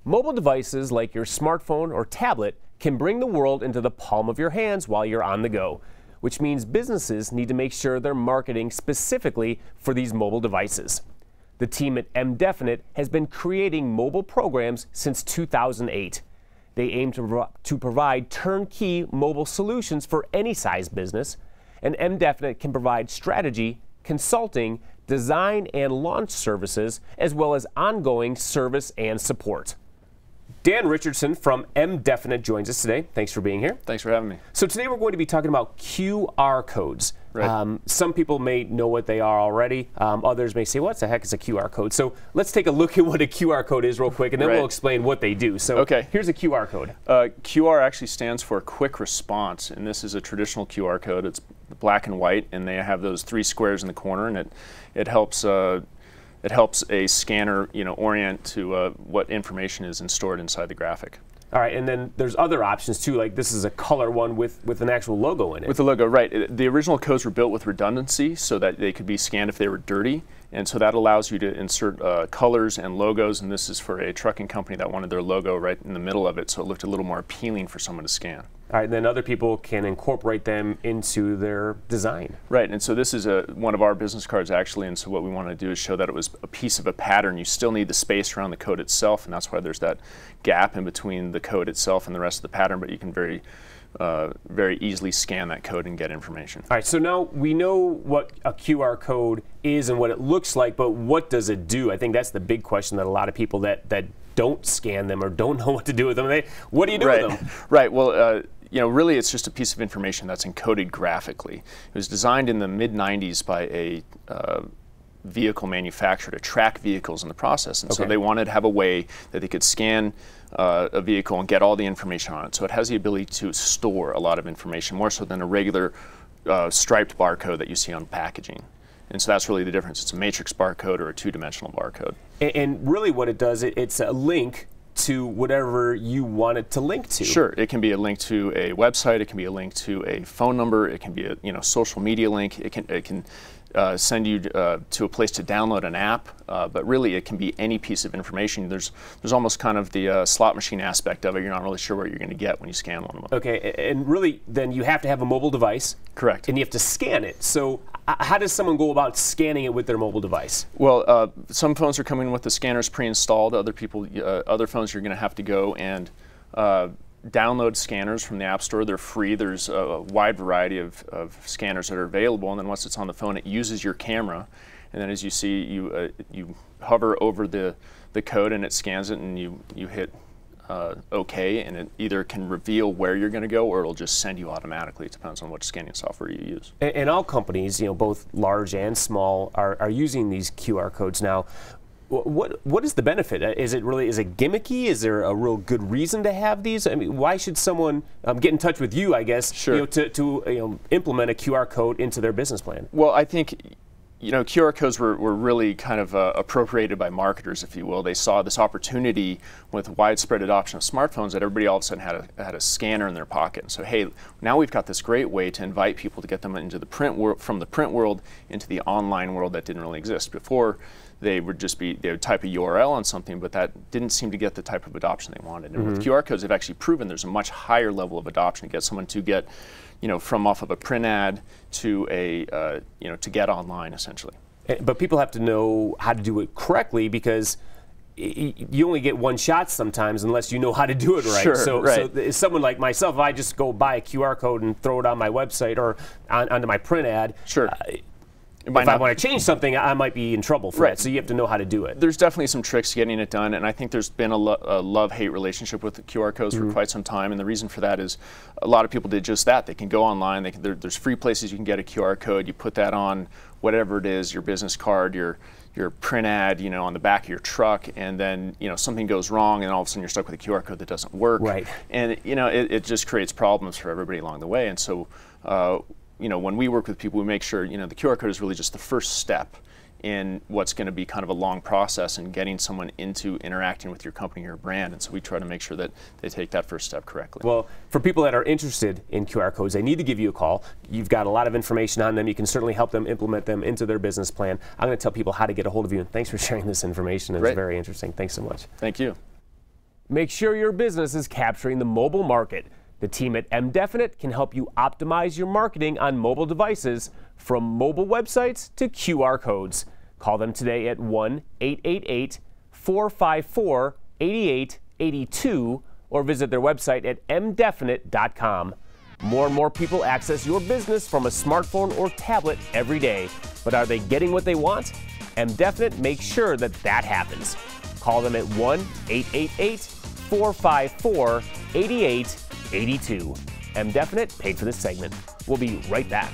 Mobile devices like your smartphone or tablet can bring the world into the palm of your hands while you're on the go, which means businesses need to make sure they're marketing specifically for these mobile devices. The team at mDefinite has been creating mobile programs since 2008. They aim to provide turnkey mobile solutions for any size business, and mDefinite can provide strategy, consulting, design, and launch services, as well as ongoing service and support. Dan Richardson from mDefinite joins us today. Thanks for being here. Thanks for having me. So today we're going to be talking about QR codes. Right. Some people may know what they are already. Others may say, what the heck is a QR code? So let's take a look at what a QR code is real quick, and then we'll explain what they do. So here's a QR code. QR actually stands for quick response, and this is a traditional QR code. It's black and white, and they have those 3 squares in the corner, and it helps a scanner, orient to what information is stored inside the graphic. All right, and then there's other options too, like this is a color one with an actual logo in it. With the logo, right. The original codes were built with redundancy so that they could be scanned if they were dirty, and so that allows you to insert colors and logos, and this is for a trucking company that wanted their logo right in the middle of it, so it looked a little more appealing for someone to scan. All right, and then other people can incorporate them into their design. Right, and so this is one of our business cards actually, and so what we want to do is show that it was a piece of a pattern. You still need the space around the code itself, and that's why there's that gap in between the code itself and the rest of the pattern, but you can very easily scan that code and get information. All right, so now we know what a QR code is and what it looks like, but what does it do? I think that's the big question that a lot of people that don't scan them or don't know what to do with them, what do you do with them? Right, well, really it's just a piece of information that's encoded graphically. It was designed in the mid-90s by a vehicle manufacturer to track vehicles in the process, and so they wanted to have a way that they could scan a vehicle and get all the information on it. So it has the ability to store a lot of information, more so than a regular striped barcode that you see on packaging. And so that's really the difference. It's a matrix barcode or a 2-dimensional barcode. And really what it does, it's a link to whatever you want it to link to. Sure, it can be a link to a website, it can be a link to a phone number, it can be a social media link, it can send you to a place to download an app, but really it can be any piece of information. There's almost kind of the slot machine aspect of it. You're not really sure what you're going to get when you scan one of them. Okay, and really then you have to have a mobile device. Correct. And you have to scan it. So how does someone go about scanning it with their mobile device? Well, some phones are coming with the scanners pre-installed. Other phones you're going to have to go and download scanners from the App Store. They're free. There's a wide variety of scanners that are available, and then once it's on the phone, it uses your camera, and then as you see, you hover over the code and it scans it, and you hit OK, and it either can reveal where you're going to go or it'll just send you automatically. It depends on what scanning software you use. And all companies, both large and small, are using these QR codes now. What is the benefit? Is it gimmicky? Is there a real good reason to have these? I mean, why should someone get in touch with you, I guess, sure, to implement a QR code into their business plan? Well, I think QR codes were really kind of appropriated by marketers, if you will. They saw this opportunity with widespread adoption of smartphones that everybody all of a sudden had a scanner in their pocket. And so, hey, now we've got this great way to invite people to get them into the print world, from the print world into the online world that didn't really exist before. They would type a URL on something, but that didn't seem to get the type of adoption they wanted. And with QR codes, they've actually proven there's a much higher level of adoption to get someone to get, from off of a print ad to to get online, essentially. But people have to know how to do it correctly, because you only get one shot sometimes unless you know how to do it right. Sure, so someone like myself, if I just go buy a QR code and throw it on my website or onto my print ad, sure. If I want to change something, I might be in trouble for it. So you have to know how to do it. There's definitely some tricks to getting it done, and I think there's been a love-hate relationship with the QR codes for quite some time, and the reason for that is a lot of people did just that. They can go online, there's free places you can get a QR code, you put that on whatever it is, your business card, your print ad, on the back of your truck, and then something goes wrong, and all of a sudden you're stuck with a QR code that doesn't work. Right. And it just creates problems for everybody along the way, and so when we work with people, we make sure the QR code is really just the first step in what's going to be kind of a long process in getting someone into interacting with your company or brand, and so we try to make sure that they take that first step correctly. Well, for people that are interested in QR codes, they need to give you a call. You've got a lot of information on them. You can certainly help them implement them into their business plan. I'm going to tell people how to get a hold of you, and thanks for sharing this information. It's very interesting. Thanks so much. Thank you. Make sure your business is capturing the mobile market. The team at mDefinite can help you optimize your marketing on mobile devices, from mobile websites to QR codes. Call them today at 1-888-454-8882 or visit their website at mdefinite.com. More and more people access your business from a smartphone or tablet every day. But are they getting what they want? mDefinite makes sure that happens. Call them at 1-888-454-8882. mDefinite paid for this segment. We'll be right back.